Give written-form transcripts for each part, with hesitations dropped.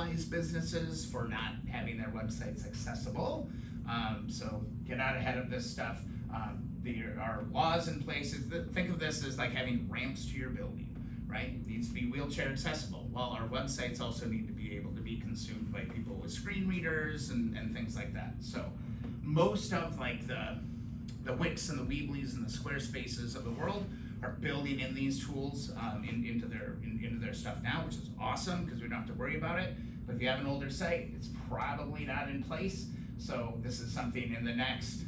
penalize businesses for not having their websites accessible. So get out ahead of this stuff. There are laws in place. Think of this as like having ramps to your building, right? It needs to be wheelchair accessible. Well, our websites also need to be able to be consumed by people with screen readers and things like that. So most of like the Wix and the Weebly's and the Squarespaces of the world are building in these tools into their stuff now, which is awesome because we don't have to worry about it. But if you have an older site, it's probably not in place. So this is something in the next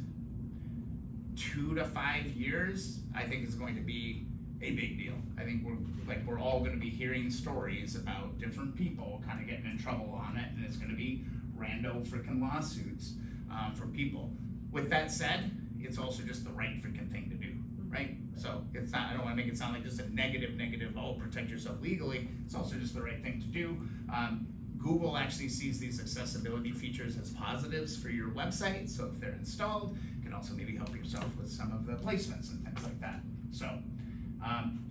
2 to 5 years, I think is going to be a big deal. I think we're all going to be hearing stories about different people kind of getting in trouble on it, and it's going to be rando freaking lawsuits from people. With that said, it's also just the right freaking thing to do, right? So it's not, I don't want to make it sound like just a negative, oh, protect yourself legally. It's also just the right thing to do. Google actually sees these accessibility features as positives for your website. So if they're installed, you can also maybe help yourself with some of the placements and things like that. So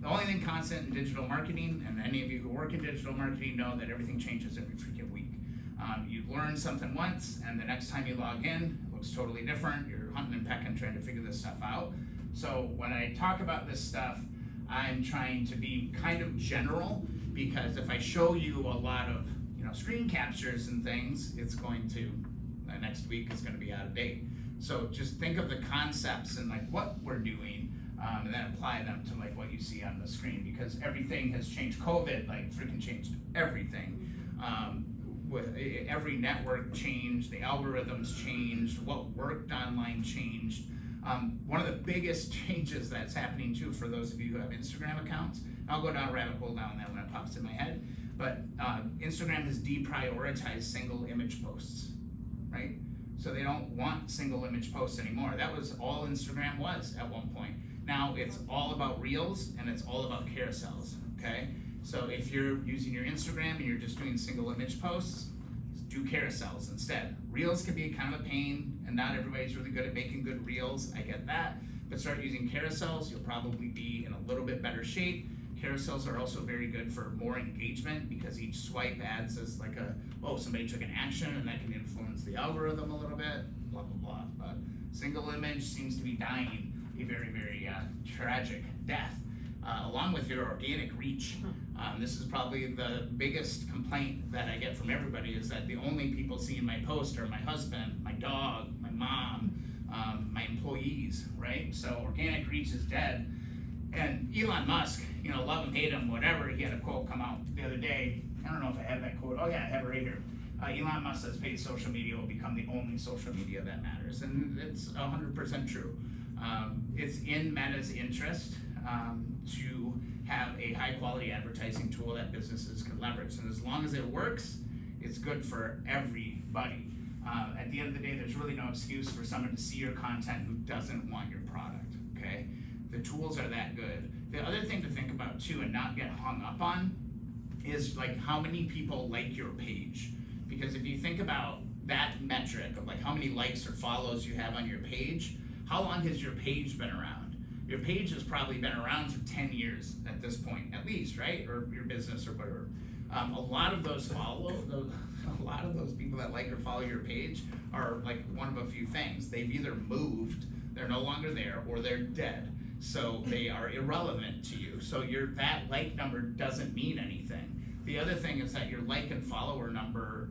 the only thing constant in digital marketing, and any of you who work in digital marketing know that everything changes every freaking week. You learn something once, and the next time you log in, it looks totally different. You're hunting and pecking, trying to figure this stuff out. So when I talk about this stuff, I'm trying to be kind of general, because if I show you a lot of screen captures and things, it's going to, next week is going to be out of date. So just think of the concepts and like what we're doing, and then apply them to like what you see on the screen, because everything has changed. COVID like freaking changed everything. With every network changed, the algorithms changed, what worked online changed. One of the biggest changes that's happening too, for those of you who have Instagram accounts, I'll go down a rabbit hole now and then when it pops in my head, but Instagram has deprioritized single image posts, right? So they don't want single image posts anymore. That was all Instagram was at one point. Now it's all about reels and it's all about carousels, okay? So if you're using your Instagram and you're just doing single image posts, do carousels instead. Reels can be kind of a pain, and not everybody's really good at making good reels. I get that, but start using carousels. You'll probably be in a little bit better shape. Carousels are also very good for more engagement, because each swipe adds as like somebody took an action, and that can influence the algorithm a little bit, blah, blah, blah. But single image seems to be dying a very, very tragic death, along with your organic reach. This is probably the biggest complaint that I get from everybody, is that the only people seeing my post are my husband, my dog, my mom, my employees, right? So organic reach is dead. And Elon Musk, love him, hate him, whatever, he had a quote come out the other day. I don't know if I have that quote. Oh yeah, I have it right here. Elon Musk says paid social media will become the only social media that matters. And it's 100% true. It's in Meta's interest to have a high quality advertising tool that businesses can leverage. And as long as it works, it's good for everybody. At the end of the day, there's really no excuse for someone to see your content who doesn't want your product, okay? The tools are that good. The other thing to think about too, and not get hung up on, is like how many people like your page. Because if you think about that metric of like how many likes or follows you have on your page, how long has your page been around? Your page has probably been around for 10 years at this point, at least, right? Or your business or whatever. A lot of those people that like or follow your page are like one of a few things. They've either moved, they're no longer there, or they're dead. So they are irrelevant to you. So that like number doesn't mean anything. The other thing is that your like and follower number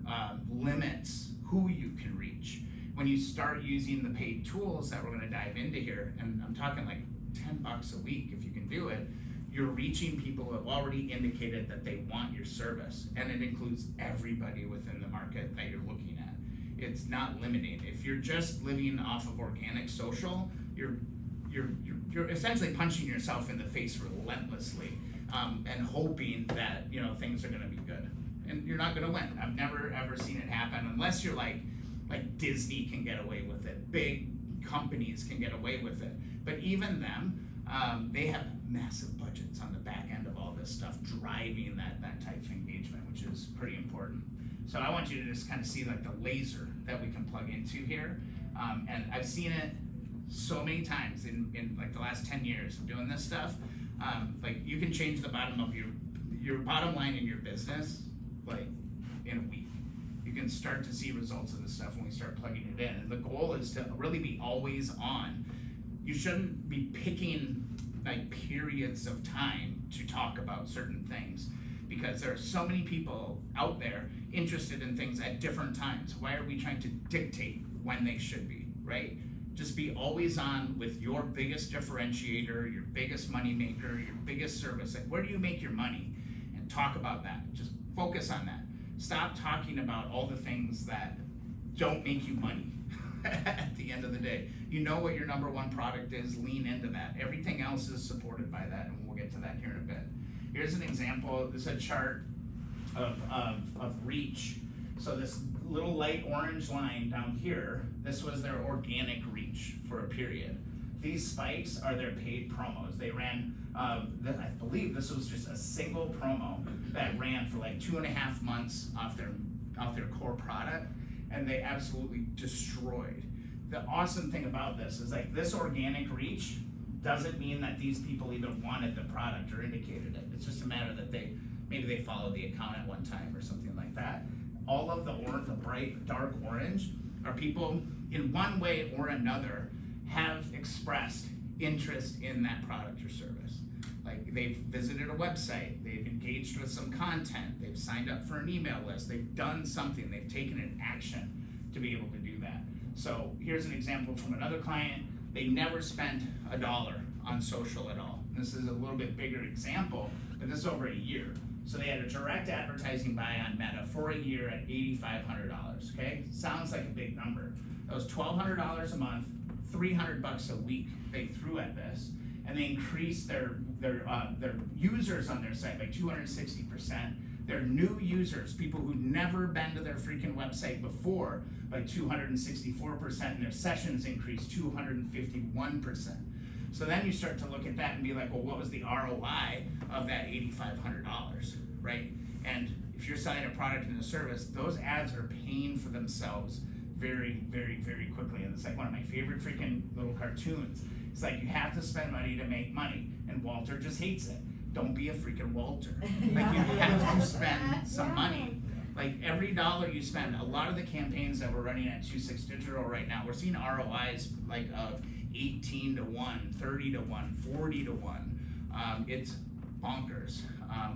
limits who you can reach. When you start using the paid tools that we're gonna dive into here, and I'm talking like $10 a week if you can do it, you're reaching people who have already indicated that they want your service, and it includes everybody within the market that you're looking at. It's not limiting. If you're just living off of organic social, you're essentially punching yourself in the face relentlessly, and hoping that things are going to be good, and you're not going to win. I've never ever seen it happen unless you're like Disney can get away with it. Big companies can get away with it, but even them, they have massive budgets on the back end of all this stuff driving that type of engagement, which is pretty important. So I want you to just kind of see like the laser that we can plug into here, and I've seen it so many times in like the last 10 years of doing this stuff. Like you can change the bottom of your bottom line in your business like in a week. can start to see results of this stuff when we start plugging it in. And the goal is to really be always on. You shouldn't be picking like periods of time to talk about certain things, because there are so many people out there interested in things at different times. Why are we trying to dictate when they should be, right? Just be always on with your biggest differentiator, your biggest money maker, your biggest service. Like, where do you make your money? And talk about that. Just focus on that. Stop talking about all the things that don't make you money at the end of the day. You know what your number one product is, lean into that. Everything else is supported by that, and we'll get to that here in a bit. Here's an example. This is a chart of reach. So this little light orange line down here, this was their organic reach for a period. These spikes are their paid promos. They ran, I believe this was just a single promo that ran for like 2.5 months off their core product, and they absolutely destroyed. The awesome thing about this is like this organic reach doesn't mean that these people even wanted the product or indicated it. It's just a matter that maybe they followed the account at one time or something like that. All of the bright dark orange are people in one way or another have expressed interest in that product or service. Like they've visited a website, they've engaged with some content, they've signed up for an email list, they've done something, they've taken an action to be able to do that. So here's an example from another client. They never spent $1 on social at all. This is a little bit bigger example, but this is over a year. So they had a direct advertising buy on Meta for a year at $8,500, okay? Sounds like a big number. That was $1,200 a month, $300 a week they threw at this, and they increased their users on their site by 260%. Their new users, people who'd never been to their freaking website before, by 264%, and their sessions increased 251%. So then you start to look at that and be like, well, what was the ROI of that $8,500, right? And if you're selling a product and a service, those ads are paying for themselves very, very, very quickly. And it's like one of my favorite freaking little cartoons. It's like you have to spend money to make money, and Walter just hates it. Don't be a freaking Walter. Like you have to spend some money. Like every dollar you spend, a lot of the campaigns that we're running at TwoSix Digital right now, we're seeing ROIs like of 18 to 1, 30 to 1, 40 to 1. It's bonkers.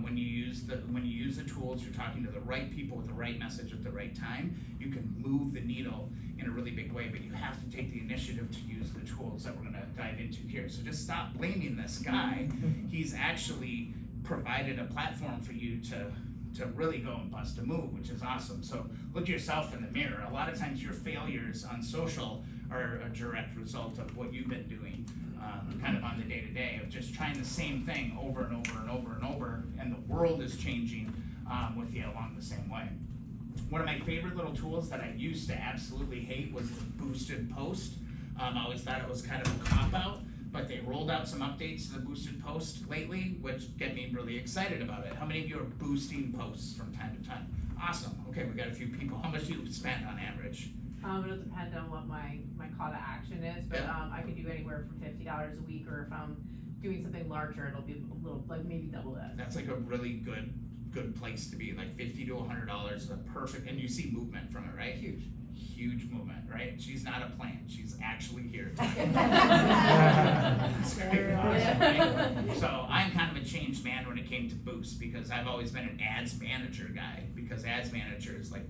When you use the tools, you're talking to the right people with the right message at the right time, you can move the needle in a really big way, but you have to take the initiative to use the tools that we're gonna dive into here. So just stop blaming this guy. He's actually provided a platform for you to really go and bust a move, which is awesome. So look yourself in the mirror. A lot of times your failures on social are a direct result of what you've been doing kind of on the day-to-day of just trying the same thing over and over and over and over, and the world is changing with you along the same way. One of my favorite little tools that I used to absolutely hate was the boosted post. I always thought it was kind of a cop-out, but they rolled out some updates to the boosted post lately, which get me really excited about it. How many of you are boosting posts from time to time? Awesome. Okay, we got a few people. How much do you spend on average? It'll depend on what my call to action is, but I could do anywhere from $50 a week, or if I'm doing something larger, it'll be a little, like maybe double that. That's like a really good place to be, like $50 to $100 is a perfect, and you see movement from it, right? Huge movement, right? She's not a plant, she's actually here. That's great. Awesome, right? So I'm kind of a changed man when it came to boost, because I've always been an ads manager guy, because ads manager is like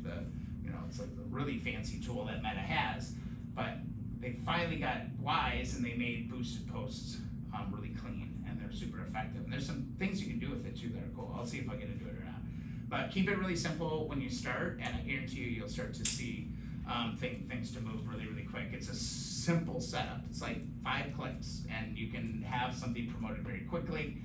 it's like the really fancy tool that Meta has, but they finally got wise and they made boosted posts really clean, and they're super effective. And there's some things you can do with it too that are cool. I'll see if I get into it or not. But keep it really simple when you start, and I guarantee you'll start to see things to move really, really quick. It's a simple setup. It's like 5 clicks, and you can have something promoted very quickly.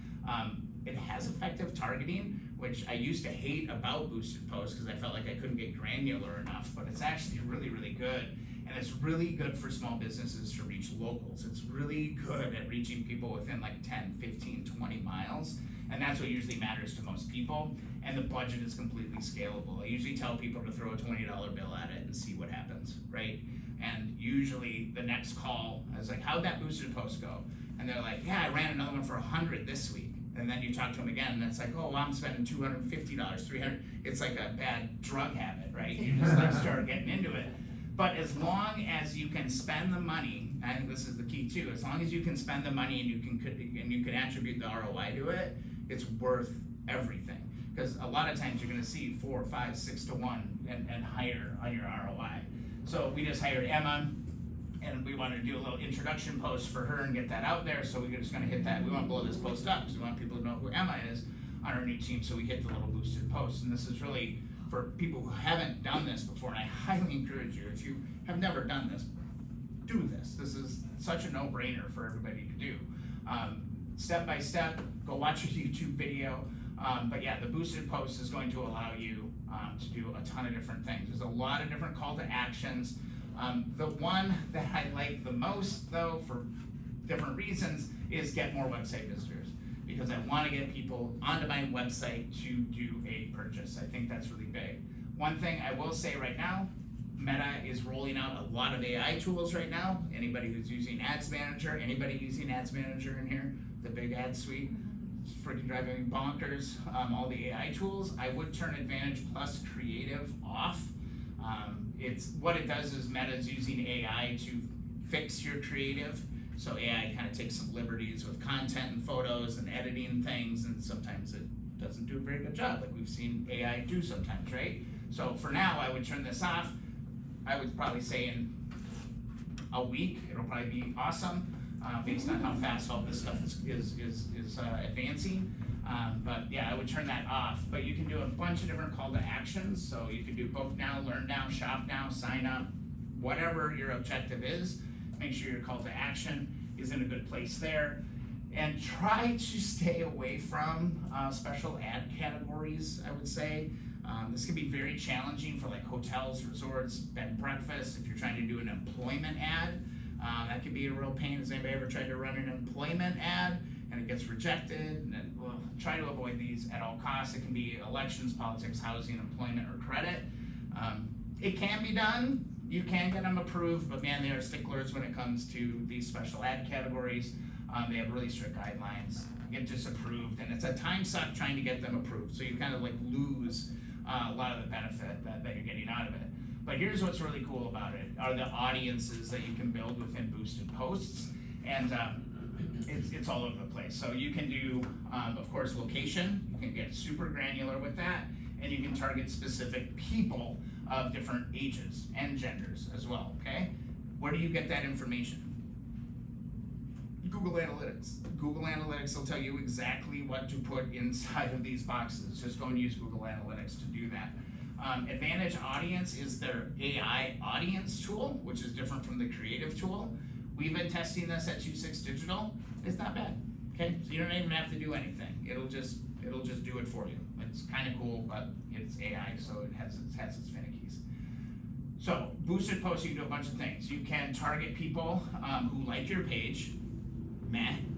It has effective targeting, which I used to hate about boosted posts because I felt like I couldn't get granular enough, but it's actually really, really good. And it's really good for small businesses to reach locals. It's really good at reaching people within like 10, 15, 20 miles. And that's what usually matters to most people. And the budget is completely scalable. I usually tell people to throw a $20 bill at it and see what happens, right? And usually the next call, I was like, how'd that boosted post go? And they're like, yeah, I ran another one for 100 this week. And then you talk to them again, and it's like, oh, well, I'm spending $250, $300. It's like a bad drug habit, right? right? You just like start getting into it. But as long as you can spend the money, I think this is the key too, as long as you can spend the money and you can attribute the ROI to it, it's worth everything. Because a lot of times you're gonna see 4, 5, 6 to 1 and higher on your ROI. So we just hired Emma, and we wanted to do a little introduction post for her and get that out there, so we're just gonna hit that. We wanna blow this post up, because we want people to know who Emma is on our new team, so we hit the little boosted post. And this is really for people who haven't done this before, and I highly encourage you, if you have never done this, do this. This is such a no-brainer for everybody to do. Step by step, go watch a YouTube video. But yeah, the boosted post is going to allow you to do a ton of different things. There's a lot of different call to actions. The one that I like the most, though, for different reasons, is get more website visitors, because I want to get people onto my website to do a purchase. I think that's really big. One thing I will say right now, Meta is rolling out a lot of AI tools right now. Anybody who's using Ads Manager, anybody using Ads Manager in here, the big ad suite, it's freaking driving me bonkers. All the AI tools, I would turn Advantage Plus Creative off. It's what it does is Meta's using AI to fix your creative. So AI kind of takes some liberties with content and photos and editing things, and sometimes it doesn't do a very good job, like we've seen AI do sometimes, right? So for now, I would turn this off. I would probably say in a week, it'll probably be awesome, based on how fast all this stuff is advancing. But yeah, I would turn that off. But you can do a bunch of different call to actions. So you can do book now, learn now, shop now, sign up, whatever your objective is. Make sure your call to action is in a good place there. And try to stay away from special ad categories, I would say. This can be very challenging for like hotels, resorts, bed and breakfast. If you're trying to do an employment ad, that can be a real pain. Has anybody ever tried to run an employment ad and it gets rejected? And then, well, try to avoid these at all costs. It can be elections, politics, housing, employment, or credit. It can be done. You can get them approved, but man, they are sticklers when it comes to these special ad categories. They have really strict guidelines. Get disapproved, and it's a time suck trying to get them approved. So you kind of like lose a lot of the benefit that you're getting out of it. But here's what's really cool about it, are the audiences that you can build within boosted posts. And it's all over the place. So you can do, of course, location. You can get super granular with that. And you can target specific people of different ages and genders as well, okay? Where do you get that information? Google Analytics. Google Analytics will tell you exactly what to put inside of these boxes. Just go and use Google Analytics to do that. Advantage Audience is their AI audience tool, which is different from the creative tool. We've been testing this at TwoSix Digital. It's not bad, okay? So you don't even have to do anything. It'll just do it for you. It's kind of cool, but it's AI, so it has its finickies. So boosted posts, you can do a bunch of things. You can target people who like your page,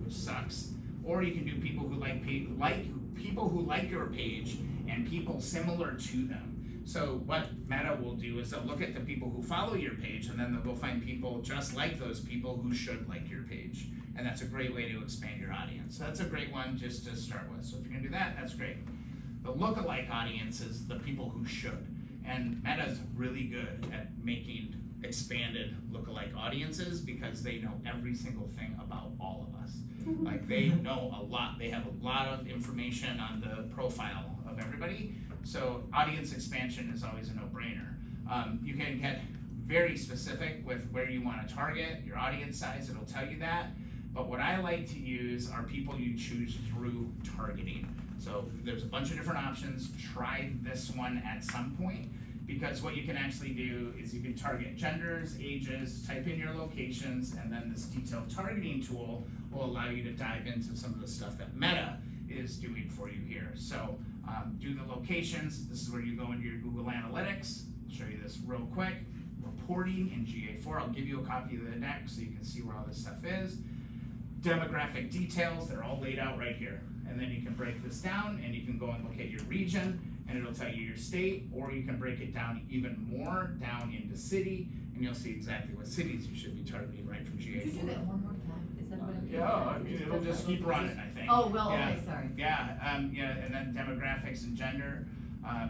which sucks, or you can do people who like people who like your page and people similar to them. So what Meta will do is they'll look at the people who follow your page, and then they'll go find people just like those people who should like your page. And that's a great way to expand your audience. So that's a great one just to start with. So if you're gonna do that, that's great. The lookalike audience is the people who should. And Meta's really good at making expanded lookalike audiences because they know every single thing about all of us. Like they know a lot. They have a lot of information on the profile of everybody. So audience expansion is always a no-brainer. You can get very specific with where you want to target, your audience size, it'll tell you that. But what I like to use are people you choose through targeting. So there's a bunch of different options. Try this one at some point, because what you can actually do is you can target genders, ages, type in your locations, and then this detailed targeting tool will allow you to dive into some of the stuff that Meta is doing for you here. So do the locations. This is where you go into your Google Analytics. I'll show you this real quick. Reporting in GA4. I'll give you a copy of the deck so you can see where all this stuff is. Demographic details, they're all laid out right here. And then you can break this down and you can go and look at your region and it'll tell you your state, or you can break it down even more down into city, and you'll see exactly what cities you should be targeting right from GA4. Could you do that one more time? Is that what it is? Yeah, I mean, it'll just keep running, I think. Oh, well, yeah. okay, sorry. Yeah, and then demographics and gender.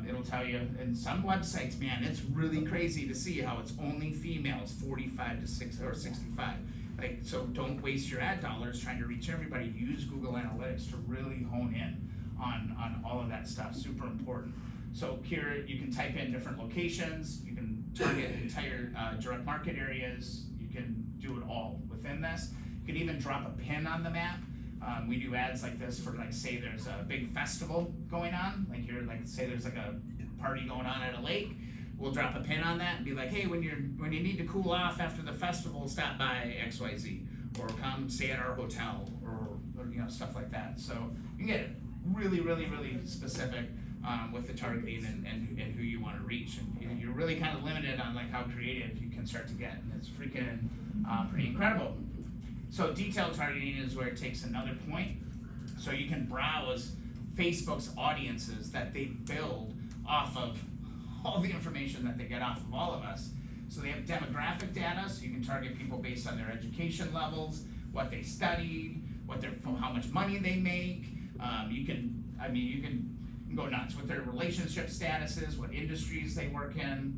It'll tell you, and some websites, man, it's really crazy to see how it's only females 45 to 6 or 65. Like, so don't waste your ad dollars trying to reach everybody. Use Google Analytics to really hone in on all of that stuff. Super important. So here you can type in different locations. You can target entire direct market areas. You can do it all within this. You can even drop a pin on the map. We do ads like this for, like, say there's a big festival going on, like here, like say there's like a party going on at a lake. We'll drop a pin on that and be like, hey, when you need to cool off after the festival, stop by XYZ, or come stay at our hotel, or stuff like that. So you can get really, really, really specific with the targeting and who you want to reach, and you're really kind of limited on like how creative you can start to get, and it's freaking pretty incredible. So detailed targeting is where it takes another point. So you can browse Facebook's audiences that they build off of all the information that they get off of all of us. So they have demographic data, so you can target people based on their education levels, what they studied, how much money they make. You can go nuts with their relationship statuses, what industries they work in.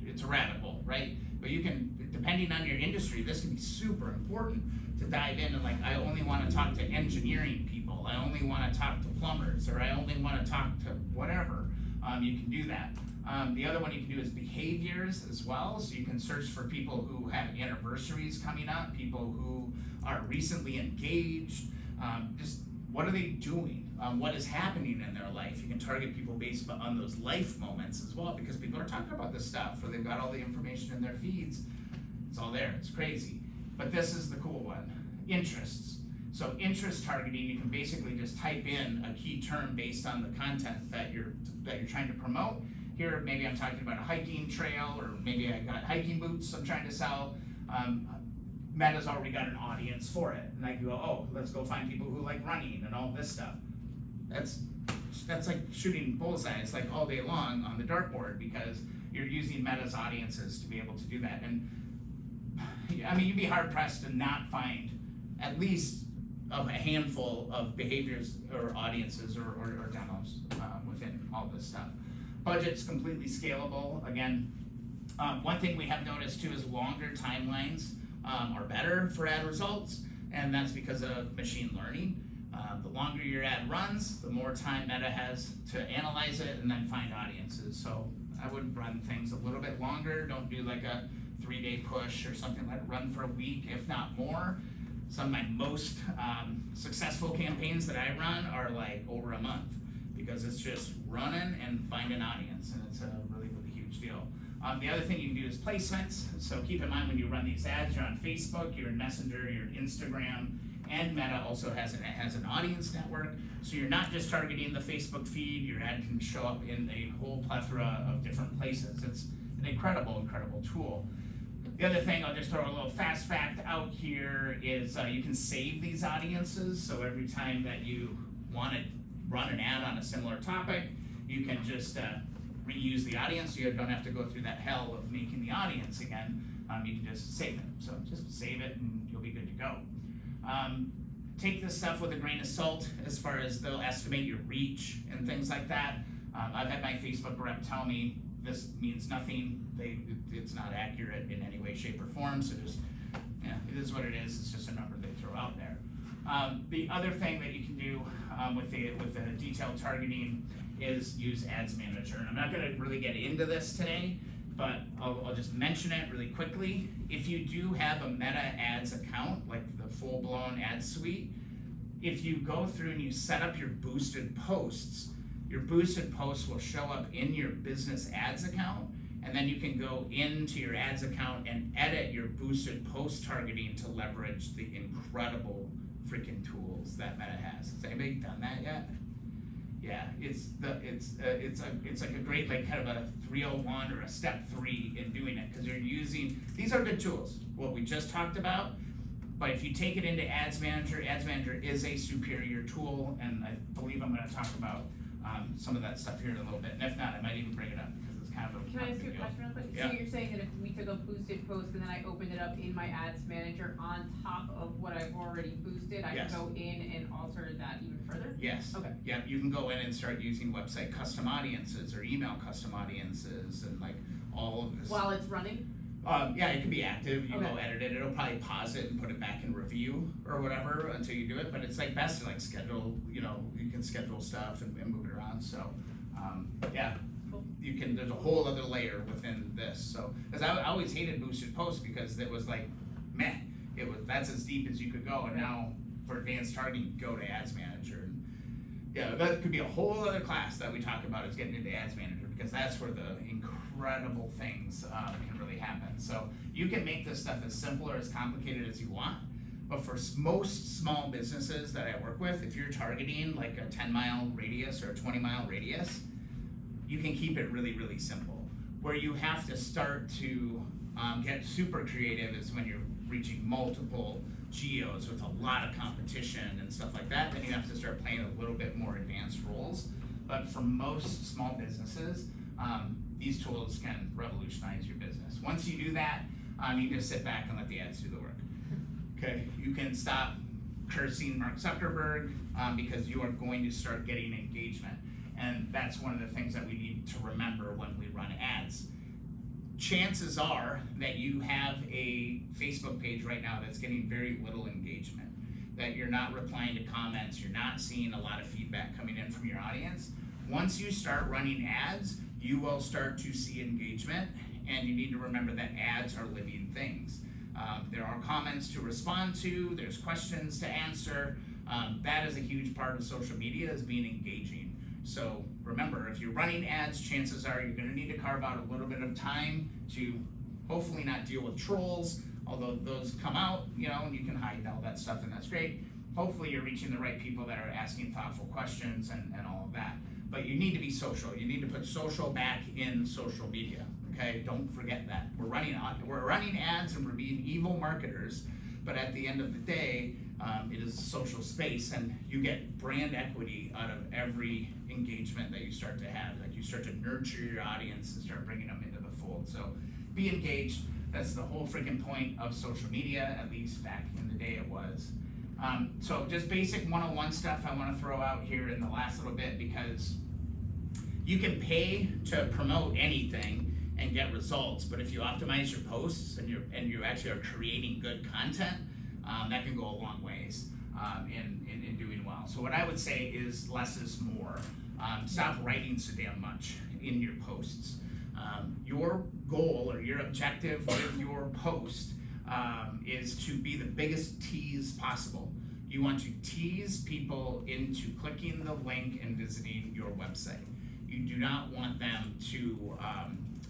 It's a rabbit hole, right? But you can, depending on your industry, this can be super important to dive in and like, I only want to talk to engineering people, I only want to talk to plumbers, or I only want to talk to whatever. You can do that. The other one you can do is behaviors as well. So you can search for people who have anniversaries coming up, people who are recently engaged, just what are they doing? What is happening in their life? You can target people based on those life moments as well, because people are talking about this stuff, or they've got all the information in their feeds. It's all there, it's crazy. But this is the cool one, interests. So interest targeting, you can basically just type in a key term based on the content that you're trying to promote. Here, maybe I'm talking about a hiking trail, or maybe I got hiking boots I'm trying to sell. Meta's already got an audience for it, and I can go, oh, let's go find people who like running and all this stuff. That's like shooting bullseyes like all day long on the dartboard, because you're using Meta's audiences to be able to do that. And I mean, you'd be hard pressed to not find at least of a handful of behaviors or audiences or demos within all this stuff. Budget's completely scalable. Again, one thing we have noticed too is longer timelines are better for ad results, and that's because of machine learning. The longer your ad runs, the more time Meta has to analyze it and then find audiences. So I would run things a little bit longer. Don't do like a 3-day push or something. Let it run for a week, if not more. Some of my most successful campaigns that I run are like over a month, because it's just running and finding audience, and it's a really, really huge deal. The other thing you can do is placements. So keep in mind when you run these ads, you're on Facebook, you're in Messenger, you're in Instagram, and Meta also has an audience network. So you're not just targeting the Facebook feed, your ad can show up in a whole plethora of different places. It's an incredible, incredible tool. The other thing, I'll just throw a little fast fact out here, is you can save these audiences. So every time that you want to run an ad on a similar topic, you can just reuse the audience. You don't have to go through that hell of making the audience again. You can just save it. So just save it and you'll be good to go. Take this stuff with a grain of salt as far as they'll estimate your reach and things like that. I've had my Facebook rep tell me this means nothing. It's not accurate in any way, shape, or form. So just, it is what it is. It's just a number they throw out there. The other thing that you can do with the detailed targeting is use Ads Manager. And I'm not going to really get into this today, but I'll just mention it really quickly. If you do have a Meta Ads account, like the full-blown ad suite, if you go through and you set up your boosted posts will show up in your business ads account, and then you can go into your ads account and edit your boosted post targeting to leverage the incredible freaking tools that Meta has. Has anybody done that yet? Yeah, it's like a great, like, kind of a 301 or a step 3 in doing it, because you're using, these are good tools, what we just talked about, but if you take it into Ads Manager is a superior tool, and I believe I'm going to talk about some of that stuff here in a little bit, and if not, I might even bring it up, because it's kind of a. Can I ask you a question real quick? Yeah. So you're saying that if we took a boosted post and then I opened it up in my ads manager on top of what I've already boosted, I Yes. can go in and alter that even further? Yes. Okay. Yeah, you can go in and start using website custom audiences or email custom audiences and like all of this. While it's running? Yeah, it can be active, you go Okay. edit it, it'll probably pause it and put it back in review or whatever until you do it, but it's like best to like schedule, you can schedule stuff and move it around, so, yeah. Cool. You can, there's a whole other layer within this, so, cause I always hated boosted posts because it was like, meh, that's as deep as you could go, and now for advanced targeting, go to Ads Manager. And yeah, that could be a whole other class that we talk about is getting into Ads Manager, because that's where the incredible things can really happen. So you can make this stuff as simple or as complicated as you want, but for most small businesses that I work with, if you're targeting like a 10-mile radius or a 20-mile radius, you can keep it really, really simple. Where you have to start to get super creative is when you're reaching multiple geos with a lot of competition and stuff like that, then you have to start playing a little bit more advanced roles. But for most small businesses, these tools can revolutionize your business. Once you do that, you just sit back and let the ads do the work. Okay, you can stop cursing Mark Zuckerberg because you are going to start getting engagement. And that's one of the things that we need to remember when we run ads. Chances are that you have a Facebook page right now that's getting very little engagement, that you're not replying to comments, you're not seeing a lot of feedback coming in from your audience. Once you start running ads, you will start to see engagement, and you need to remember that ads are living things. There are comments to respond to, there's questions to answer. That is a huge part of social media, is being engaging. So remember, if you're running ads, chances are you're gonna need to carve out a little bit of time to hopefully not deal with trolls, although those come out, and you can hide all that stuff, and that's great. Hopefully you're reaching the right people that are asking thoughtful questions and all of that. But you need to be social. You need to put social back in social media, okay? Don't forget that. We're running ads and we're being evil marketers, but at the end of the day, it is a social space, and you get brand equity out of every engagement that you start to have. Like, you start to nurture your audience and start bringing them into the fold. So be engaged. That's the whole freaking point of social media, at least back in the day it was. So just basic 101 stuff I want to throw out here in the last little bit, because you can pay to promote anything and get results, but if you optimize your posts and you actually are creating good content, that can go a long ways in doing well. So what I would say is less is more. Stop writing so damn much in your posts. Your goal or your objective with your post is to be the biggest tease possible. You want to tease people into clicking the link and visiting your website. You do not want them to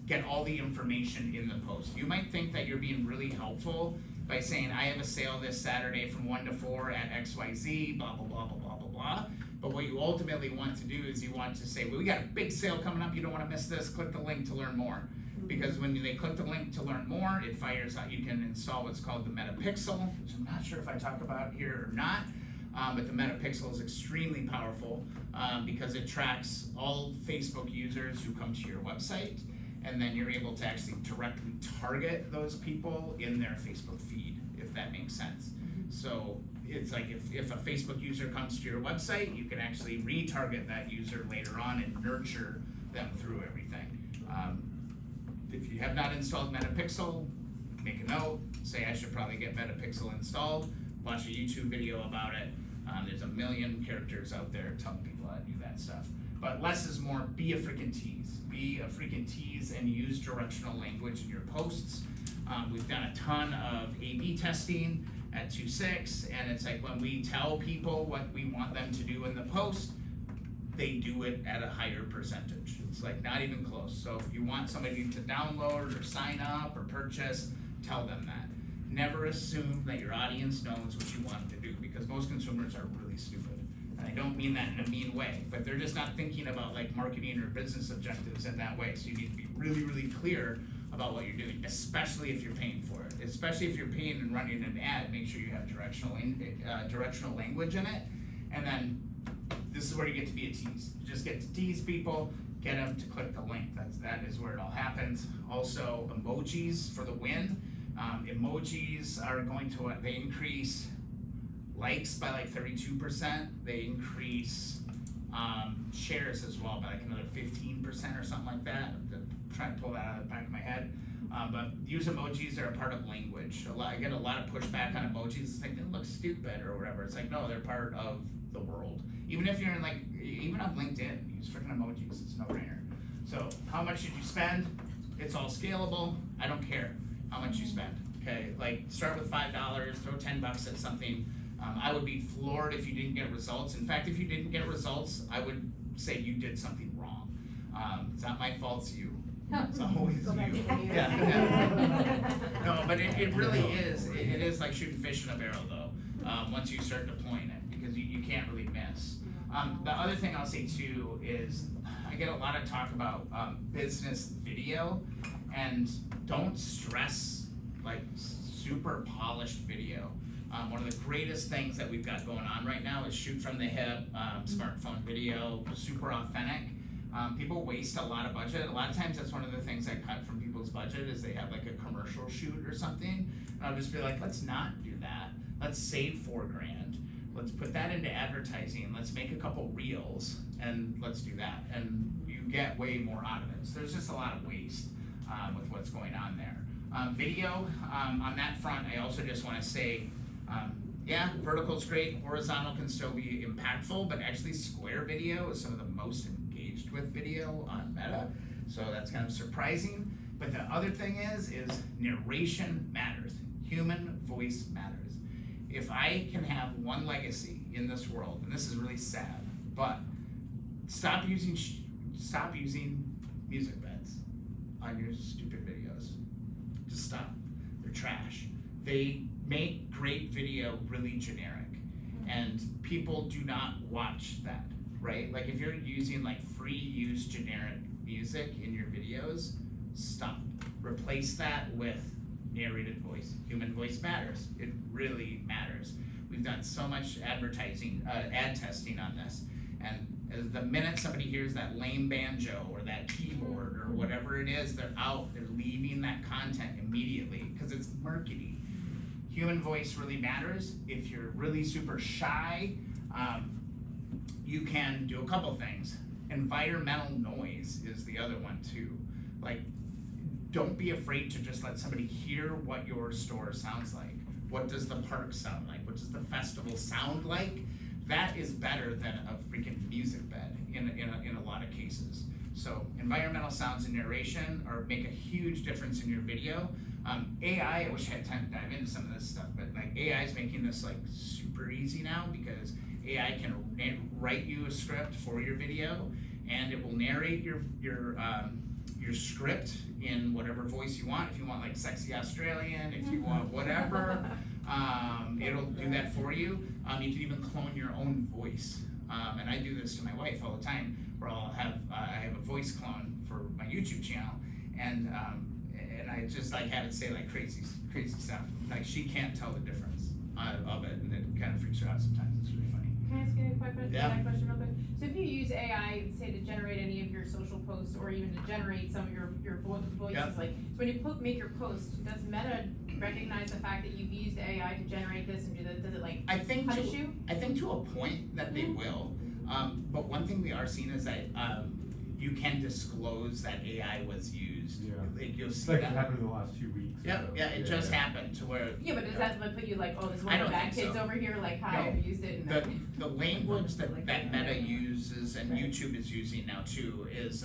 get all the information in the post. You might think that you're being really helpful by saying, I have a sale this Saturday from 1 to 4 at XYZ, blah, blah, blah, blah, blah, blah, blah. But what you ultimately want to do is you want to say, well, we got a big sale coming up, you don't want to miss this, click the link to learn more. Because when they click the link to learn more, it fires out, you can install what's called the metapixel, which I'm not sure if I talk about here or not, but the metapixel is extremely powerful because it tracks all Facebook users who come to your website, and then you're able to actually directly target those people in their Facebook feed, if that makes sense. So it's like if a Facebook user comes to your website, you can actually retarget that user later on and nurture them through everything. If you have not installed Metapixel, make a note, say I should probably get Metapixel installed, watch a YouTube video about it. There's a million characters out there telling people how to do that stuff. But less is more. Be a freaking tease. Be a freaking tease and use directional language in your posts. We've done a ton of A/B testing at TwoSix, and it's like when we tell people what we want them to do in the post, they do it at a higher percentage. It's like not even close. So if you want somebody to download or sign up or purchase, tell them that. Never assume that your audience knows what you want them to do, because most consumers are really stupid. And I don't mean that in a mean way, but they're just not thinking about like marketing or business objectives in that way. So you need to be really, really clear about what you're doing, especially if you're paying for it. Especially if you're paying and running an ad, make sure you have directional language in it. And then this is where you get to be a tease. You just get to tease people, get them to click the link. That is where it all happens. Also, emojis for the win. Emojis are going to, they increase likes by like 32%. They increase shares as well by like another 15% or something like that. I'm trying to pull that out of the back of my head. But use emojis are a part of language. I get a lot of pushback on emojis. It's like, it looks stupid or whatever. It's like, no, they're part of the world. Even if you're in like, even on LinkedIn, use freaking emojis. It's no brainer. So how much did you spend? It's all scalable. I don't care how much you spend. Okay, like start with $5, throw $10 at something. I would be floored if you didn't get results. In fact, if you didn't get results, I would say you did something wrong. It's not my fault, it's you. It's always you. Yeah. No, but it really is. It is like shooting fish in a barrel, though. Once you start deploying it, because you can't really miss. The other thing I'll say too is I get a lot of talk about business video, and don't stress like super polished video. One of the greatest things that we've got going on right now is shoot from the hip, smartphone video, super authentic. People waste a lot of budget. A lot of times that's one of the things I cut from people's budget is they have like a commercial shoot or something. And I'll just be like, let's not do that. Let's save $4,000. Let's put that into advertising. Let's make a couple reels and let's do that. And you get way more out of it. So there's just a lot of waste with what's going on there. Video, on that front, I also just want to say, yeah, vertical's great, horizontal can still be impactful, but actually square video is some of the most engaged with video on Meta, so that's kind of surprising. But the other thing is narration matters. Human voice matters. If I can have one legacy in this world, and this is really sad, but stop using music beds on your stupid videos. Just stop. They're trash. They make great video really generic, and people do not watch that, right? Like if you're using like free use generic music in your videos, stop. Replace that with narrated voice. Human voice matters. It really matters. We've done so much advertising, ad testing on this, and as the minute somebody hears that lame banjo or that keyboard or whatever it is, they're out, they're leaving that content immediately because it's murky. Human voice really matters. If you're really super shy, you can do a couple things. Environmental noise is the other one too. Like, don't be afraid to just let somebody hear what your store sounds like. What does the park sound like? What does the festival sound like? That is better than a freaking music bed in a lot of cases. So environmental sounds and narration make a huge difference in your video. AI, I wish I had time to dive into some of this stuff, but like AI is making this like super easy now because AI can write you a script for your video, and it will narrate your script in whatever voice you want. If you want like sexy Australian, if you want whatever, it'll do that for you. You can even clone your own voice, and I do this to my wife all the time. Where I have a voice clone for my YouTube channel, and I just like have it say like crazy stuff. Like she can't tell the difference of it, and it kind of freaks her out sometimes. It's really funny. Can I ask you a quick question, Yeah. question real quick? So if you use AI, say to generate any of your social posts, or even to generate some of your voices, Yep. like so when you make your post, does Meta recognize the fact that you've used AI to generate this and do that? Does it like punish you? I think to a point that they will. But one thing we are seeing is that you can disclose that AI was used. Yeah. Like you'll It's see like that. it happened in the last 2 weeks. Yep, yeah, it just happened to where. Yeah, but does that like put you like, oh, this is I one of don't the bad think kids so. over here, like, hi, No. I've used it, and The language that Meta uses and YouTube is using now too is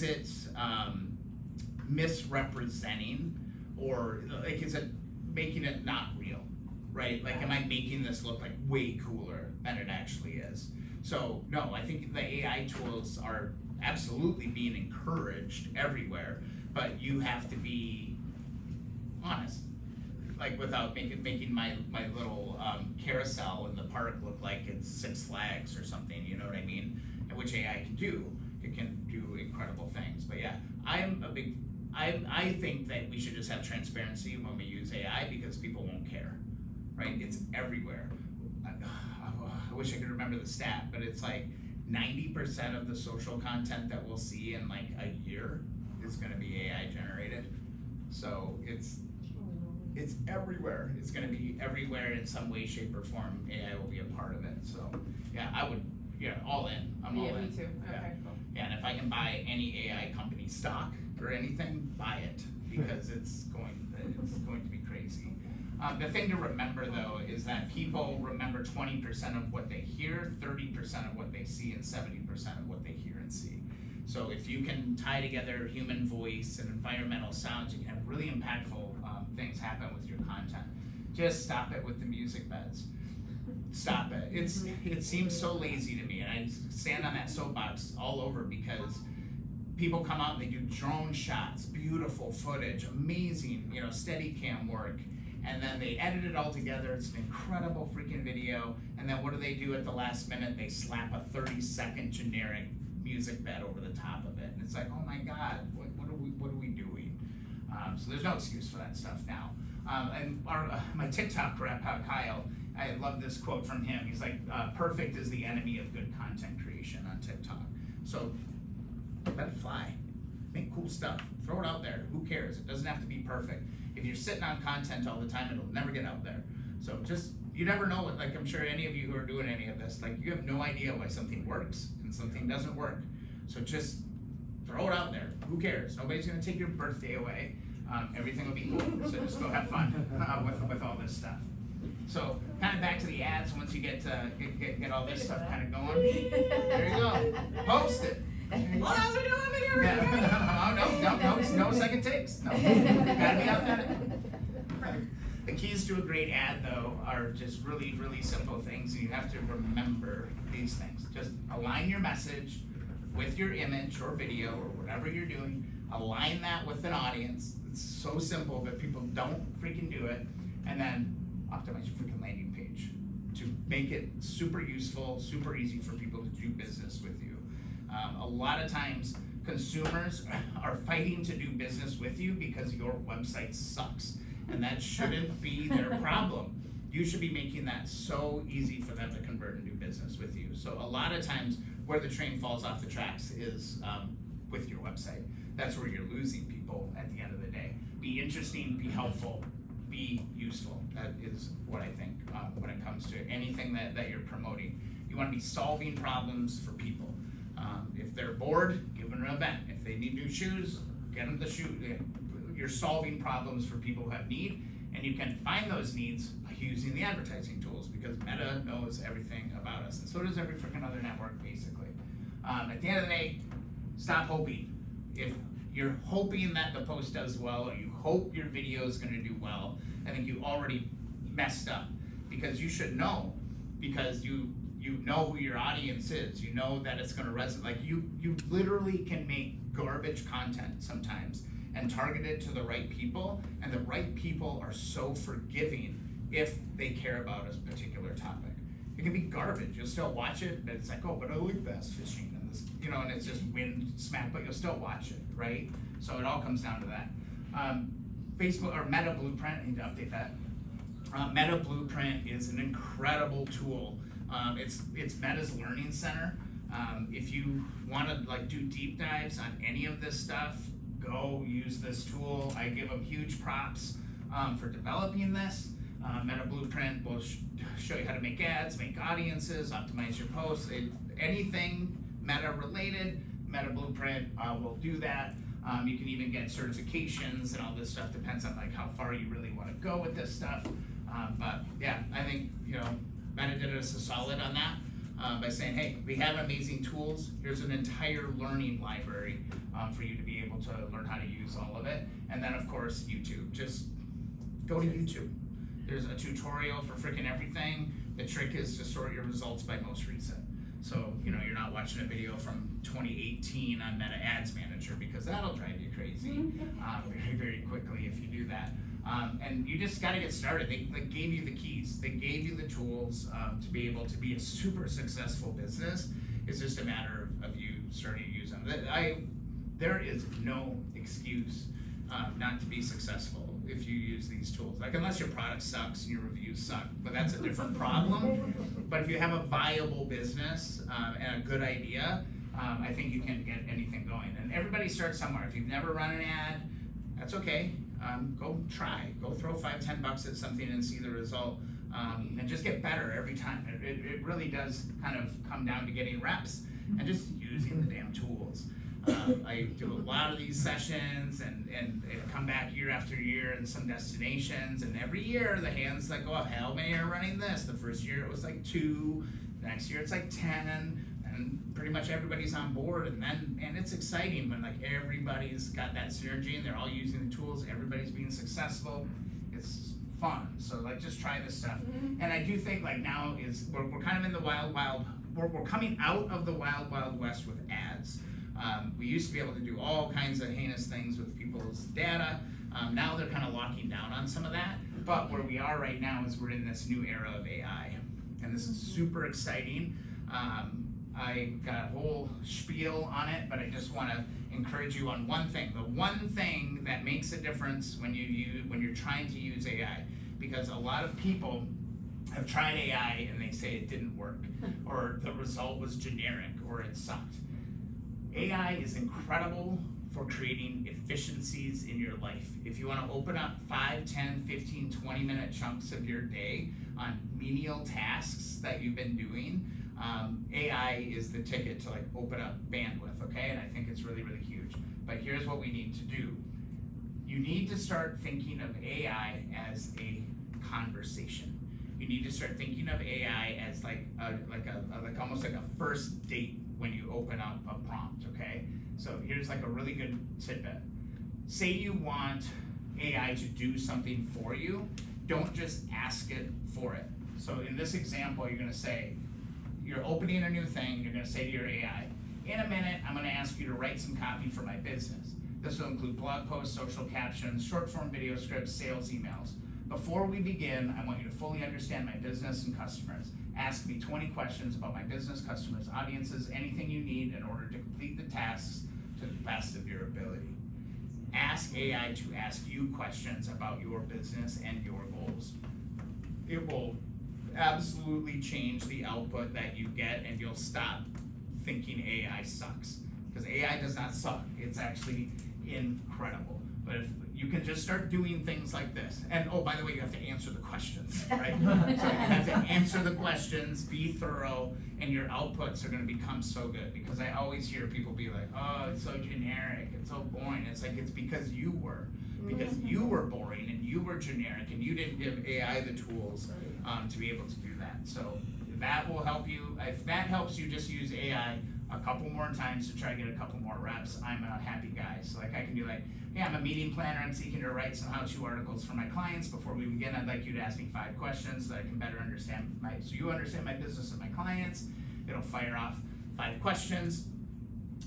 it misrepresenting, or like is it making it not real, right? Like am I making this look like way cooler than it actually is? So no, I think the AI tools are absolutely being encouraged everywhere, but you have to be honest. Like without making my little carousel in the park look like it's Six Flags or something, you know what I mean? And which AI can do. It can do incredible things. But yeah, I think that we should just have transparency when we use AI because people won't care, right? It's everywhere. I wish I could remember the stat, but it's like 90% of the social content that we'll see in like a year is gonna be AI generated. So it's everywhere. It's gonna be everywhere in some way, shape, or form. AI will be a part of it. So yeah, I would, all in. I'm all Yeah, in. me too, Yeah. okay, cool. Yeah, and if I can buy any AI company stock or anything, buy it, because it's going to be crazy. The thing to remember though is that people remember 20% of what they hear, 30% of what they see, and 70% of what they hear and see. So if you can tie together human voice and environmental sounds, you can have really impactful things happen with your content. Just stop it with the music beds. Stop it. It seems so lazy to me, and I stand on that soapbox all over, because people come out and they do drone shots, beautiful footage, amazing, steady cam work, and then they edit it all together. It's an incredible freaking video, and then what do they do at the last minute? They slap a 30-second generic music bed over the top of it, and it's like, oh my God, what are we doing? So there's no excuse for that stuff now. And my TikTok rep, Kyle, I love this quote from him. He's like, perfect is the enemy of good content creation on TikTok. So let it fly. Make cool stuff. Throw it out there. Who cares? It doesn't have to be perfect. If you're sitting on content all the time, it'll never get out there. So you never know what, like I'm sure any of you who are doing any of this, like you have no idea why something works and something doesn't work. So just throw it out there. Who cares? Nobody's gonna take your birthday away. Everything will be cool. So just go have fun with all this stuff. So kind of back to the ads. Once you get all this stuff kind of going, there you go. Post it. Well, how we doing here? Yeah. No second takes. No, gotta be authentic. The keys to a great ad, though, are just really, really simple things. You have to remember these things. Just align your message with your image or video or whatever you're doing. Align that with an audience. It's so simple, but people don't freaking do it. And then optimize your freaking landing page to make it super useful, super easy for people to do business with you. A lot of times, consumers are fighting to do business with you because your website sucks, and that shouldn't be their problem. You should be making that so easy for them to convert and do business with you. So a lot of times, where the train falls off the tracks is with your website. That's where you're losing people at the end of the day. Be interesting, be helpful, be useful. That is what I think when it comes to anything that you're promoting. You want to be solving problems for people. If they're bored, give them an event. If they need new shoes, get them the shoe. You're solving problems for people who have need, and you can find those needs by using the advertising tools, because Meta knows everything about us, and so does every freaking other network, basically. At the end of the day, stop hoping. If you're hoping that the post does well, or you hope your video is going to do well, I think you already messed up, because you should know, because you know who your audience is. You know that it's going to resonate. Like you literally can make garbage content sometimes and target it to the right people, and the right people are so forgiving if they care about a particular topic. It can be garbage. You'll still watch it, but it's like, oh, but I like bass fishing and this, and it's just wind smack, but you'll still watch it, right? So it all comes down to that. Facebook or Meta Blueprint, I need to update that. Meta Blueprint is an incredible tool. It's Meta's learning center. If you want to do deep dives on any of this stuff, go use this tool. I give them huge props for developing this. Meta Blueprint will show you how to make ads, make audiences, optimize your posts. Anything Meta related, Meta Blueprint will do that. You can even get certifications and all this stuff. Depends on how far you really want to go with this stuff. But yeah, I think Meta did us a solid on that by saying, hey, we have amazing tools. Here's an entire learning library for you to be able to learn how to use all of it. And then of course, YouTube. Just go to YouTube. There's a tutorial for freaking everything. The trick is to sort your results by most recent. So, you're not watching a video from 2018 on Meta Ads Manager, because that'll drive you crazy very, very quickly if you do that. And you just gotta get started. They gave you the keys. They gave you the tools to be able to be a super successful business. It's just a matter of you starting to use them. There is no excuse not to be successful if you use these tools. Like, unless your product sucks and your reviews suck, but that's a different problem. But if you have a viable business and a good idea, I think you can get anything going. And everybody starts somewhere. If you've never run an ad, that's okay. Go try. Go throw $5-10 at something and see the result. And just get better every time. It really does kind of come down to getting reps and just using the damn tools. I do a lot of these sessions and come back year after year in some destinations, and every year the hands that go up, how many are running this? The first year it was like 2, the next year it's like 10, and pretty much everybody's on board, and it's exciting when like everybody's got that synergy and they're all using the tools, everybody's being successful. It's fun. So like, just try this stuff. And I do think like now is we're kind of in the we're coming out of the wild west with ads. We used to be able to do all kinds of heinous things with people's data. Now they're kind of locking down on some of that. But where we are right now is we're in this new era of AI, and this is super exciting. I got a whole spiel on it, but I just want to encourage you on one thing. The one thing that makes a difference when you're trying to use AI, because a lot of people have tried AI and they say it didn't work, or the result was generic, or it sucked. AI is incredible for creating efficiencies in your life. If you want to open up 5, 10, 15, 20-minute chunks of your day on menial tasks that you've been doing, AI is the ticket to like open up bandwidth, okay? And I think it's really, really huge. But here's what we need to do. You need to start thinking of AI as a conversation. You need to start thinking of AI as like almost like a first date when you open up a prompt, okay? So here's like a really good tidbit. Say you want AI to do something for you, don't just ask it for it. So in this example, you're gonna say, you're opening a new thing, you're gonna say to your AI, in a minute, I'm gonna ask you to write some copy for my business. This will include blog posts, social captions, short form video scripts, sales emails. Before we begin, I want you to fully understand my business and customers. Ask me 20 questions about my business, customers, audiences, anything you need in order to complete the tasks to the best of your ability. Ask AI to ask you questions about your business and your goals. It will absolutely change the output that you get, and you'll stop thinking AI sucks. Because AI does not suck, it's actually incredible. But if you can just start doing things like this, and oh, by the way, you have to answer the questions, right? So you have to answer the questions, be thorough, and your outputs are gonna become so good. Because I always hear people be like, oh, it's so generic, it's so boring. It's like, it's because you were. Because you were boring and you were generic and you didn't give AI the tools to be able to do that. So that will help you. If that helps you just use AI a couple more times to try to get a couple more reps, I'm a happy guy. So like, I can do like, yeah, I'm a meeting planner, I'm seeking to write some how-to articles for my clients. Before we begin, I'd like you to ask me 5 questions so that I can better understand so you understand my business and my clients. It'll fire off 5 questions.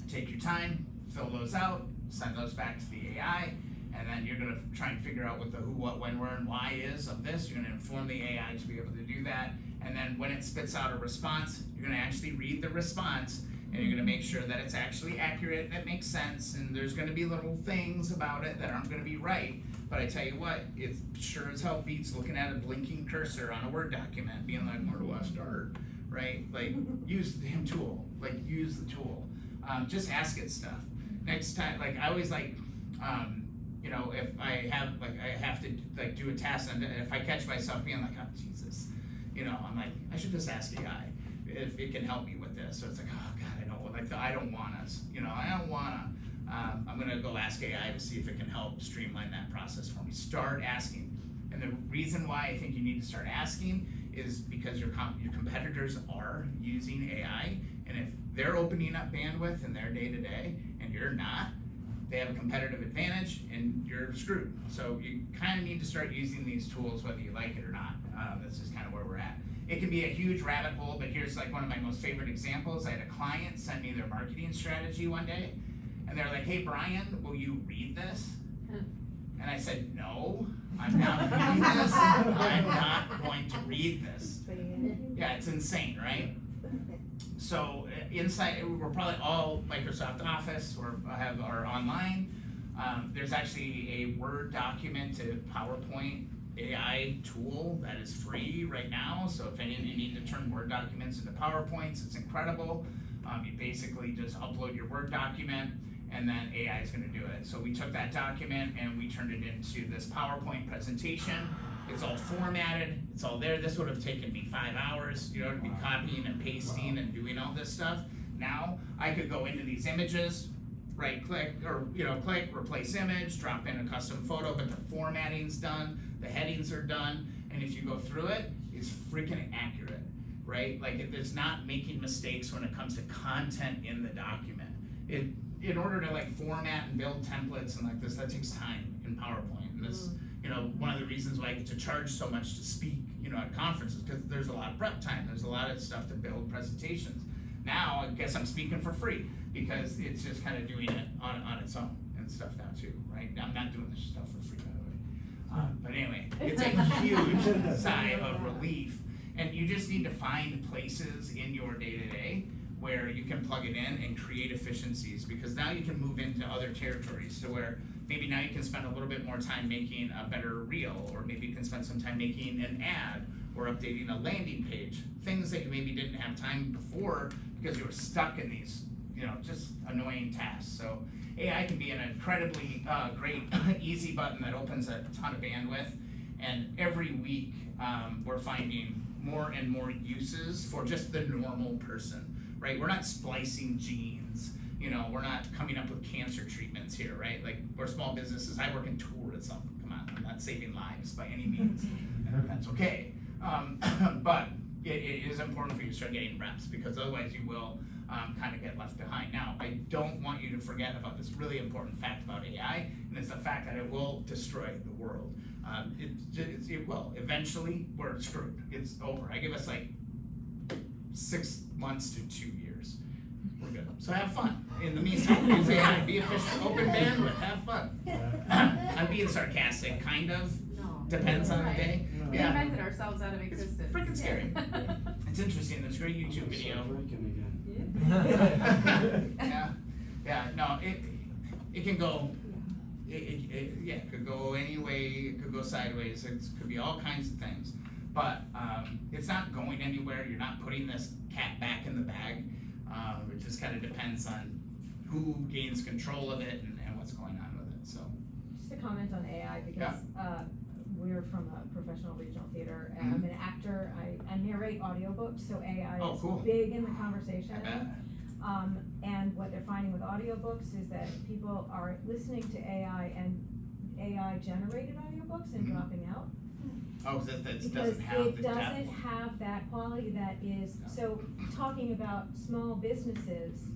Take your time, fill those out, send those back to the AI, and then you're gonna try and figure out what the who, what, when, where, and why is of this. You're gonna inform the AI to be able to do that. And then when it spits out a response, you're gonna actually read the response, and you're gonna make sure that it's actually accurate, that makes sense, and there's gonna be little things about it that aren't gonna be right. But I tell you what, it sure as hell beats looking at a blinking cursor on a Word document, being like, where do I start, right? Like, use the damn tool, like, use the tool. Just ask it stuff. Next time, like, I always like, you know, if I have to like do a task, and if I catch myself being like, oh Jesus, you know, I'm like, I should just ask AI if it can help me with this. So it's like, oh God, I don't wanna, you know, I don't wanna. I'm gonna go ask AI to see if it can help streamline that process for me. Start asking, and the reason why I think you need to start asking is because your competitors are using AI, and if they're opening up bandwidth in their day-to-day and you're not, they have a competitive advantage and you're screwed. So you kind of need to start using these tools whether you like it or not. That's just kind of where we're at. It can be a huge rabbit hole, but here's like one of my most favorite examples. I had a client send me their marketing strategy one day, and they're like, hey Brian, will you read this? And I said, no, I'm not reading this. I'm not going to read this. Yeah, it's insane, right? So inside, we're probably all Microsoft Office or have our online. There's actually a Word document to PowerPoint AI tool that is free right now. So if any of you need to turn Word documents into PowerPoints, it's incredible. You basically just upload your Word document and then AI is gonna do it. So we took that document and we turned it into this PowerPoint presentation. It's all formatted, it's all there. This would have taken me 5 hours, to be copying and pasting and doing all this stuff. Now, I could go into these images, right click, or click, replace image, drop in a custom photo, but the formatting's done, the headings are done, and if you go through it, it's freaking accurate, right? Like, it's not making mistakes when it comes to content in the document. In order to format and build templates and this, that takes time in PowerPoint, and this, one of the reasons why I get to charge so much to speak, at conferences, because there's a lot of prep time, there's a lot of stuff to build presentations. Now, I guess I'm speaking for free, because it's just kind of doing it on its own and stuff now too, right? I'm not doing this stuff for free, by the way. But anyway, it's a huge sigh of relief, and you just need to find places in your day-to-day where you can plug it in and create efficiencies, because now you can move into other territories to where maybe now you can spend a little bit more time making a better reel, or maybe you can spend some time making an ad or updating a landing page, things that you maybe didn't have time before because you were stuck in these, just annoying tasks. So AI can be an incredibly great, easy button that opens a ton of bandwidth, and every week we're finding more and more uses for just the normal person. Right, we're not splicing genes, we're not coming up with cancer treatments here, right? Like, we're small businesses. I work in tourism. Come on, I'm not saving lives by any means, and that's okay. But it is important for you to start getting reps, because otherwise you will kind of get left behind. Now, I don't want you to forget about this really important fact about AI, and it's the fact that it will destroy the world. It will. Eventually, we're screwed. It's over. I give us 6 months to 2 years. We're good. So have fun. In the meantime, use AI, be efficient, open bandwidth, have fun. I'm being sarcastic, kind of. Depends on the day. We invented ourselves out of existence. It's freaking scary. It's interesting. There's a great YouTube video. Yeah. No, it can go. It could go any way. It could go sideways. It could be all kinds of things. But it's not going anywhere. You're not putting this cat back in the bag. It just kind of depends on who gains control of it and what's going on with it. So, just a comment on AI, because we're from a professional regional theater, and I'm an actor. I narrate audiobooks, so AI is big in the conversation. I bet. And what they're finding with audiobooks is that people are listening to AI and AI generated audiobooks and dropping out. Oh, that Because doesn't have it the doesn't depth. have that quality that is, so talking about small businesses,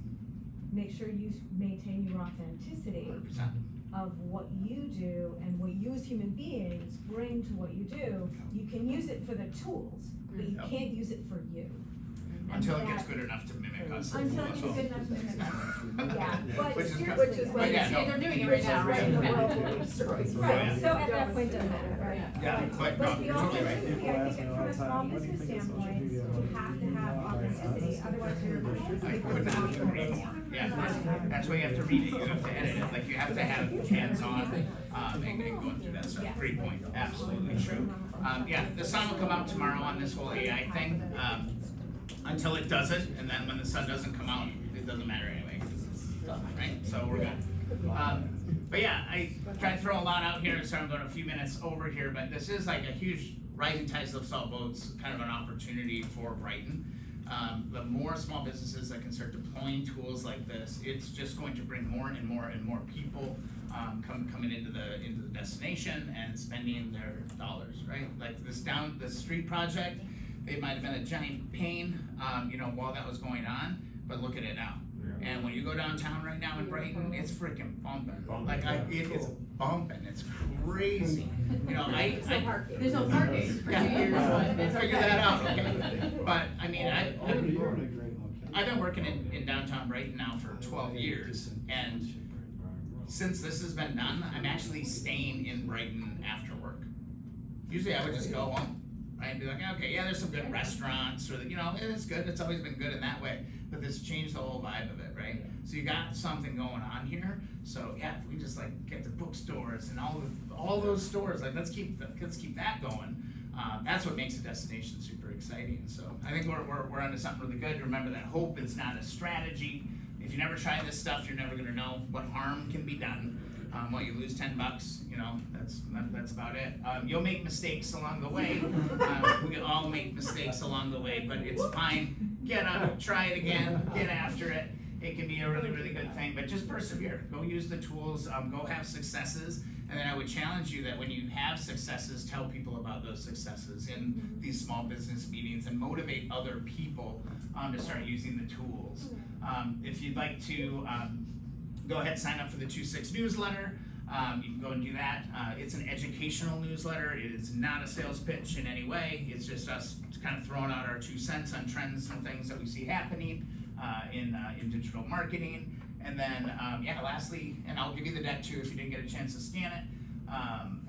make sure you maintain your authenticity 100%. of what you do and what you as human beings bring to what you do. You can use it for the tools, but you can't use it for you. Until it gets good enough to mimic us. Until it gets good enough to mimic us. Yeah, but Which is good. seriously. But yeah, no. They're doing it right now, Right, right? the Yeah. world will destroy. Right, so at that point, doesn't matter, right? Yeah, but no, the you're totally right. authenticity, I think from a small business standpoint, you have to have authenticity, otherwise you're. I could not agree more. Yeah, that's why you have to read it, you have to edit it, you have to have hands-on, and going through that stuff. Great point, absolutely true. Yeah, the sun will come out tomorrow on this whole AI thing, until it doesn't, and then when the sun doesn't come out, it doesn't matter anyway, 'cause it's done, right? So we're good. But yeah, I try to throw a lot out here, so I'm going a few minutes over here, but this is like a huge rising tides lifts all boats, kind of an opportunity for Brighton. The more small businesses that can start deploying tools like this, it's just going to bring more and more and more people coming into the destination and spending their dollars, right? Like this down the street project, it might have been a giant pain, while that was going on, but look at it now. And when you go downtown right now in Brighton, it's freaking bumping. It is bumping. It's crazy. There's no parking for 2 years. Figure that out, okay? But I mean, I've been working in downtown Brighton now for 12 years, and since this has been done, I'm actually staying in Brighton after work. Usually I would just go home. Right, and be like, okay, yeah, there's some good restaurants, or it's good. It's always been good in that way, but this changed the whole vibe of it, right? So you got something going on here. So yeah, if we just like get the bookstores and all those stores, like let's keep that going. That's what makes a destination super exciting. So I think we're onto something really good. Remember that hope is not a strategy. If you never try this stuff, you're never gonna know what harm can be done. Well, you lose $10, you know, that's about it. You'll make mistakes along the way. We all make mistakes along the way, but it's fine. Get up, try it again, get after it. It can be a really, really good thing, but just persevere. Go use the tools, go have successes, and then I would challenge you that when you have successes, tell people about those successes in these small business meetings and motivate other people to start using the tools. If you'd like to go ahead and sign up for the TwoSix newsletter. You can go and do that. It's an educational newsletter. It is not a sales pitch in any way. It's just us kind of throwing out our 2 cents on trends and things that we see happening in digital marketing. And then, yeah, lastly, and I'll give you the deck too if you didn't get a chance to scan it.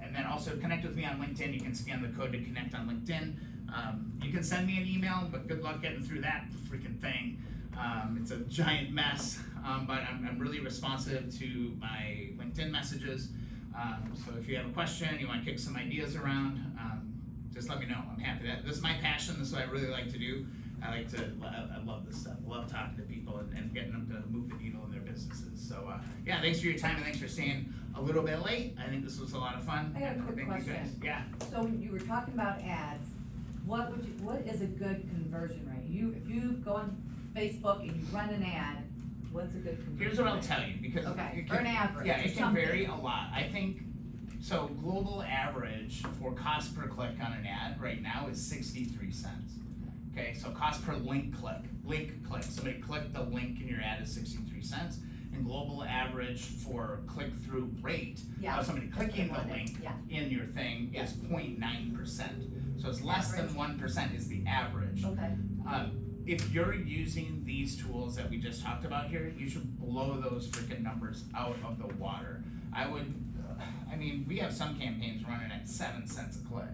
And then also connect with me on LinkedIn. You can scan the code to connect on LinkedIn. You can send me an email, but good luck getting through that freaking thing. It's a giant mess, but I'm really responsive to my LinkedIn messages. So if you have a question, you want to kick some ideas around, just let me know. I'm happy. This is my passion. This is what I really like to do. I love this stuff. I love talking to people and getting them to move the needle in their businesses. So yeah, thanks for your time and thanks for staying a little bit late. I think this was a lot of fun. I got a quick question. Yeah. So you were talking about ads. What is a good conversion rate? If you go on Facebook and you run an ad, what's a good conversion rate? Here's what I'll tell you, because okay, or an average. Yeah, it can something. vary a lot. I think so. Global average for cost per click on an ad right now is 63 cents. Okay, so cost per link click. Somebody clicked the link in your ad is 63 cents. And global average for click-through rate of somebody clicking the link in your thing is 0.9%. So it's less than 1% is the average. Okay. If you're using these tools that we just talked about here, you should blow those freaking numbers out of the water. I mean, we have some campaigns running at 7 cents a click,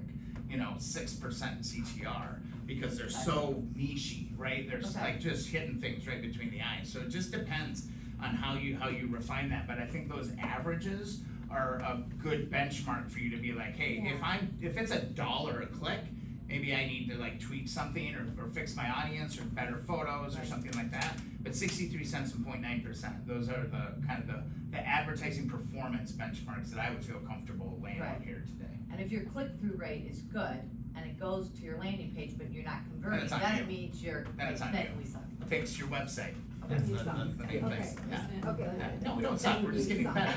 6% CTR, because they're so niche-y, right? They're like just hitting things right between the eyes. So it just depends on how you refine that. But I think those averages are a good benchmark for you to be like, hey, if it's $1 a click, maybe I need to like tweak something or fix my audience or better photos or something like that. But 63 cents and 0.9%, those are the kind of the advertising performance benchmarks that I would feel comfortable laying out here today. And if your click-through rate is good and it goes to your landing page but you're not converting, then it means we suck. Fix your website. Okay. That's the big fix. Okay. No, we don't suck, we're just getting better.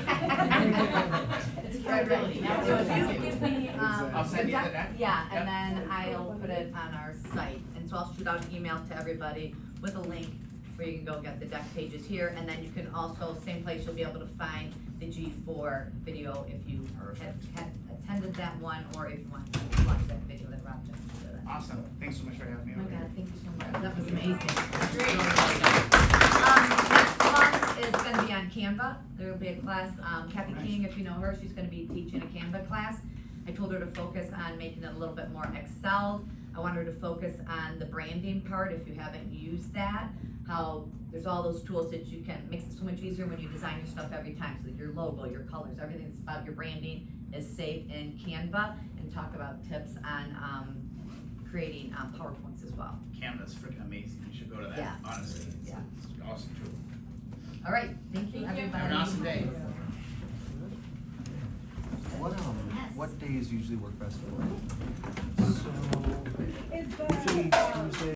It's accountability. Now, so if you give me, I'll send you the deck. Yeah, and then I'll put it on our site. And so I'll shoot out an email to everybody with a link where you can go get the deck pages here. And then you can also, same place, you'll be able to find the G4 video if you had attended that one or if you want to watch that video that Rob just did. Awesome. Thanks so much for having me Oh over my here. God, thank you so much. That was amazing. Great. Next month is gonna be on Canva. There will be a class, Kathy King, if you know her, she's gonna be teaching a Canva class. I told her to focus on making it a little bit more Excel. I want her to focus on the branding part, if you haven't used that. How there's all those tools that you can, makes it so much easier when you design your stuff every time, so that your logo, your colors, everything that's about your branding is saved in Canva, and talk about tips on creating PowerPoints as well. Canva's freaking amazing. You should go to that, honestly. It's an awesome tool. All right, thank you, everybody. Have an awesome day. What days usually work best for you? Is Usually Tuesday.